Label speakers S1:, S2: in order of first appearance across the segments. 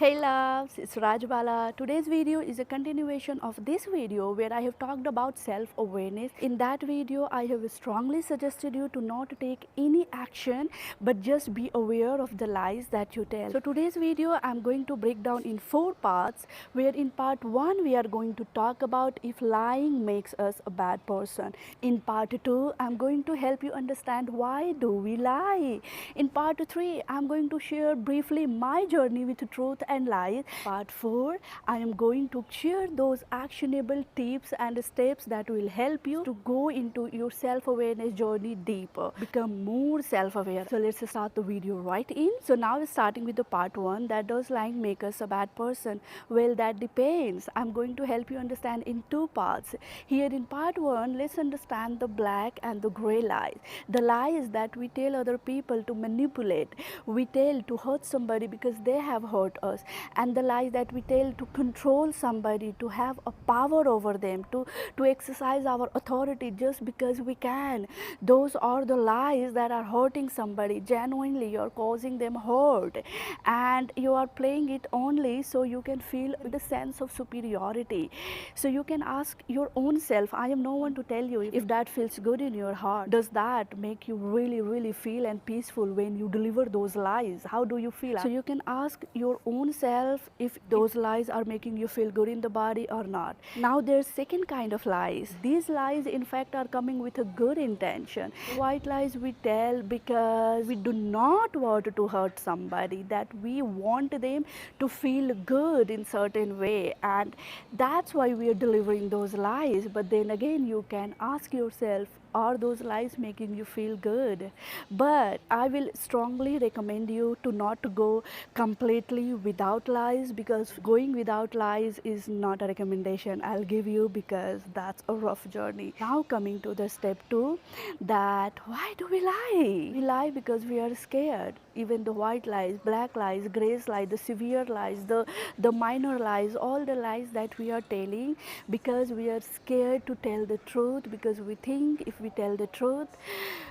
S1: Hey loves, it's Rajbala. Today's video is a continuation of this video where I have talked about self-awareness. In that video, I have strongly suggested you to not take any action but just be aware of the lies that you tell. So today's video, I'm going to break down in 4 parts, where in part 1, we are going to talk about if lying makes us a bad person. In part 2, I'm going to help you understand why do we lie. In part 3, I'm going to share briefly my journey with truth and lies. Part 4, I am going to share those actionable tips and steps that will help you to go into your self-awareness journey deeper, become more self-aware. So let's start the video right in. So now starting with the part 1, that does lying make us a bad person? Well, that depends. I'm going to help you understand in 2 parts. Here in part 1, let's understand the black and the gray lies. The lies that we tell other people to manipulate, we tell to hurt somebody because they have hurt us, and the lies that we tell to control somebody, to have a power over them, to exercise our authority just because we can. Those are the lies that are hurting somebody. Genuinely, you're causing them hurt, and you are playing it only so you can feel the sense of superiority. So you can ask your own self, I am no one to tell you if that feels good in your heart. Does that make you really feel and peaceful when you deliver those lies? How do you feel? So you can ask your own self if those lies are making you feel good in the body or not. Now there's second kind of lies. These lies in fact are coming with a good intention. White lies we tell because we do not want to hurt somebody, that we want them to feel good in certain way, and that's why we are delivering those lies. But then again, you can ask yourself, are those lies making you feel good? But I will strongly recommend you to not to go completely without lies, because going without lies is not a recommendation I'll give you, because that's a rough journey. Now coming to the step 2, that why do we lie? We lie because we are scared. Even the white lies, black lies, gray lies, the severe lies, the minor lies, all the lies that we are telling because we are scared to tell the truth, because we think if we tell the truth,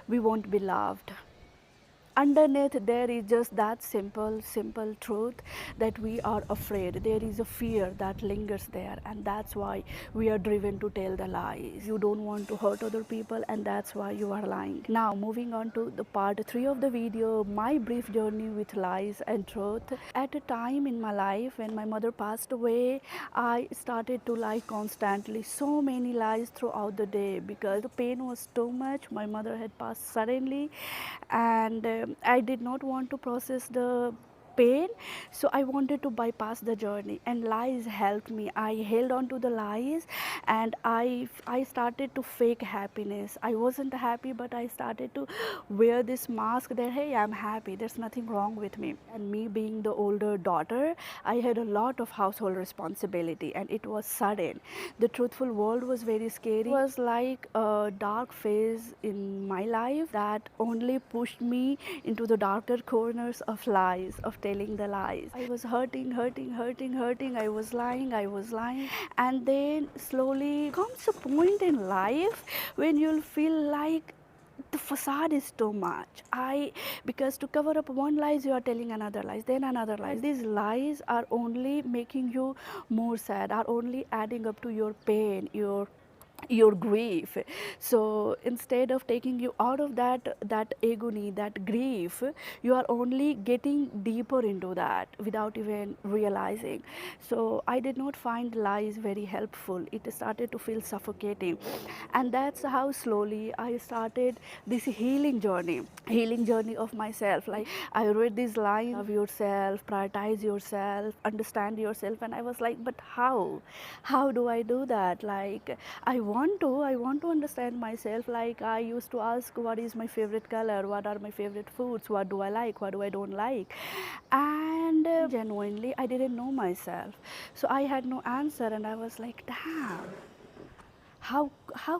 S1: we won't be loved. Underneath there is just that simple truth that we are afraid. There is a fear that lingers there, and that's why we are driven to tell the lies. You don't want to hurt other people, and that's why you are lying. Now moving on to the part 3 of the video, my brief journey with lies and truth. At a time in my life when my mother passed away, I started to lie constantly, so many lies throughout the day, because the pain was too much. My mother had passed suddenly, and I did not want to process the pain, so I wanted to bypass the journey, and lies helped me. I held on to the lies, and I started to fake happiness. I wasn't happy, but I started to wear this mask that hey, I'm happy, there's nothing wrong with me. And me being the older daughter, I had a lot of household responsibility, and it was sudden. The truthful world was very scary. It was like a dark phase in my life that only pushed me into the darker corners of lies, of telling the lies. I was hurting. I was lying. And then slowly comes a point in life when you'll feel like the facade is too much. Because to cover up one lies, you are telling another lies, then another lies. These lies are only making you more sad, are only adding up to your pain, your grief. So instead of taking you out of that agony, that grief, you are only getting deeper into that without even realizing. So I did not find lies very helpful. It started to feel suffocating, and that's how slowly I started this healing journey of myself. Like, I read these lines of yourself, prioritize yourself, understand yourself, and I was like, but how do I do that? Like, I want to understand myself. Like, I used to ask, what is my favorite color, what are my favorite foods, what do I like, what do I don't like, and genuinely I didn't know myself. So I had no answer, and I was like, damn, how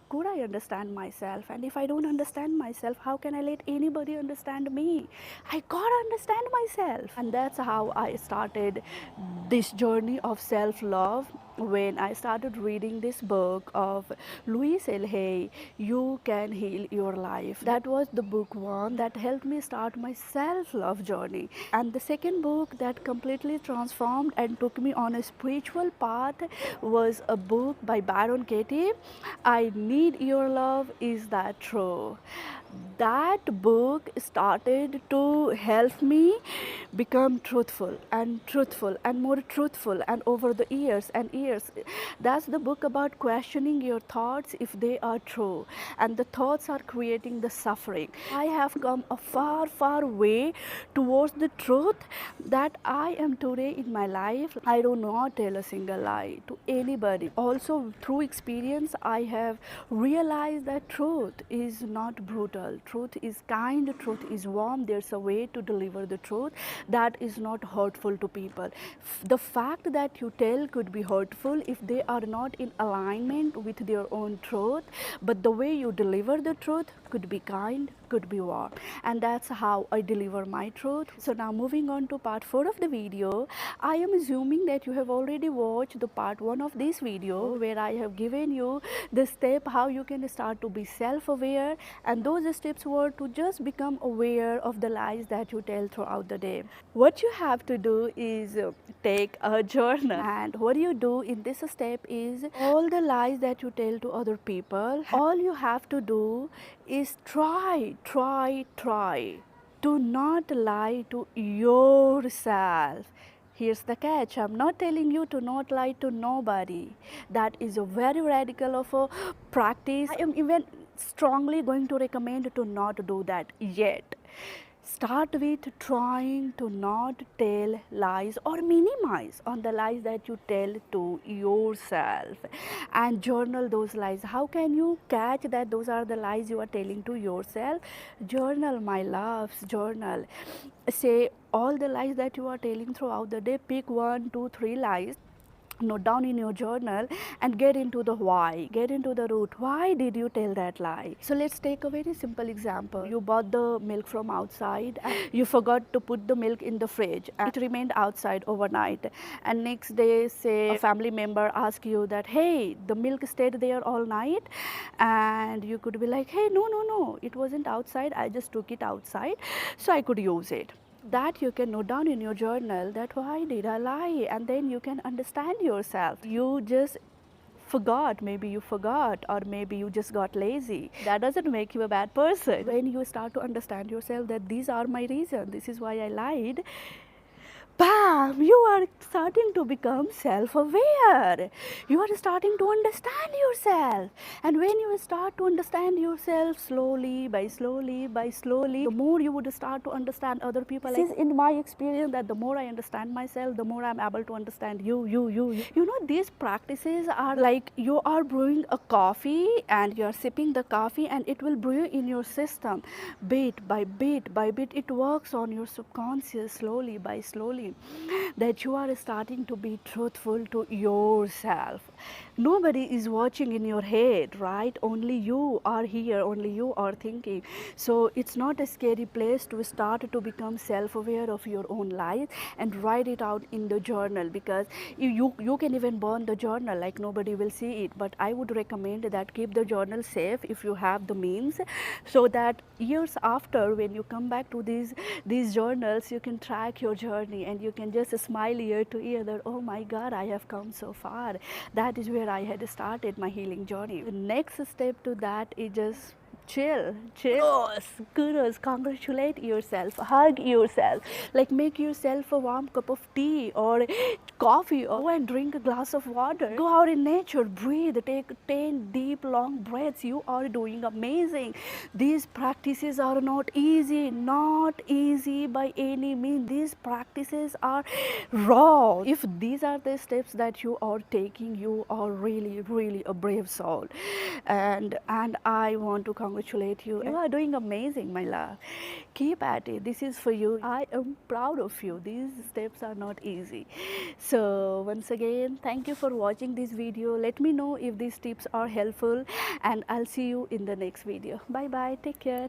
S1: could I understand myself? And if I don't understand myself, how can I let anybody understand me? I gotta understand myself. And that's how I started this journey of self-love, when I started reading this book of Louise, You Can Heal Your Life. That was the book one that helped me start my self-love journey. And the second book that completely transformed and took me on a spiritual path was a book by Byron. I Need Your Love, Is That True? That book started to help me become truthful and more truthful, and over the years and years. That's the book about questioning your thoughts if they are true, and the thoughts are creating the suffering. I have come a far way towards the truth that I am today in my life. I do not tell a single lie to anybody. Also, through experience, I have realized that truth is not brutal. Truth is kind, truth is warm. There's a way to deliver the truth that is not hurtful to people. The fact that you tell could be hurtful if they are not in alignment with their own truth, but the way you deliver the truth could be kind, could be warm. And that's how I deliver my truth. So now moving on to part 4 of the video, I am assuming that you have already watched the part 1 of this video where I have given you the step how you can start to be self-aware, and those steps were to just become aware of the lies that you tell throughout the day. What you have to do is take a journal, and what you do in this step is all the lies that you tell to other people, all you have to do is try to not lie to yourself. Here's the catch, I'm not telling you to not lie to nobody. That is a very radical of a practice. I am even strongly going to recommend to not do that yet. Start with trying to not tell lies or minimize on the lies that you tell to yourself, and journal those lies. How can you catch that those are the lies you are telling to yourself? Journal, my loves, journal. Say all the lies that you are telling throughout the day. Pick 1, 2, 3 lies, note down in your journal, and get into the why, get into the root. Why did you tell that lie? So let's take a very simple example. You bought the milk from outside and you forgot to put the milk in the fridge, and it remained outside overnight, and next day, say a family member asks you that, hey, the milk stayed there all night, and you could be like, hey, no, it wasn't outside, I just took it outside so I could use it. That you can note down in your journal, that why did I lie, and then you can understand yourself. You just forgot, maybe you forgot, or maybe you just got lazy. That doesn't make you a bad person. When you start to understand yourself that these are my reasons, this is why I lied, bam, you are starting to become self-aware. You are starting to understand yourself. And when you start to understand yourself slowly by slowly, the more you would start to understand other people. This is in my experience that the more I understand myself, the more I'm able to understand you. You know, these practices are like you are brewing a coffee and you're sipping the coffee, and it will brew in your system bit by bit. It works on your subconscious slowly by slowly, that you are starting to be truthful to yourself. Nobody is watching in your head, right? Only you are here, only you are thinking. So it's not a scary place to start to become self-aware of your own life and write it out in the journal, because you can even burn the journal, like nobody will see it. But I would recommend that keep the journal safe if you have the means, so that years after, when you come back to these journals, you can track your journey and you can just smile ear to ear that, oh my God, I have come so far. That is where I had started my healing journey. The next step to that is just chill. Kudos, congratulate yourself, hug yourself, like make yourself a warm cup of tea or coffee, or go and drink a glass of water. Go out in nature, breathe, take 10 deep long breaths. You are doing amazing. These practices are not easy by any means. These practices are raw. If these are the steps that you are taking, you are really a brave soul, and I want to congratulate you. You are doing amazing, my love. Keep at it. This is for you. I am proud of you. These steps are not easy. So once again, thank you for watching this video. Let me know if these tips are helpful, and I'll see you in the next video. Bye bye. Take care.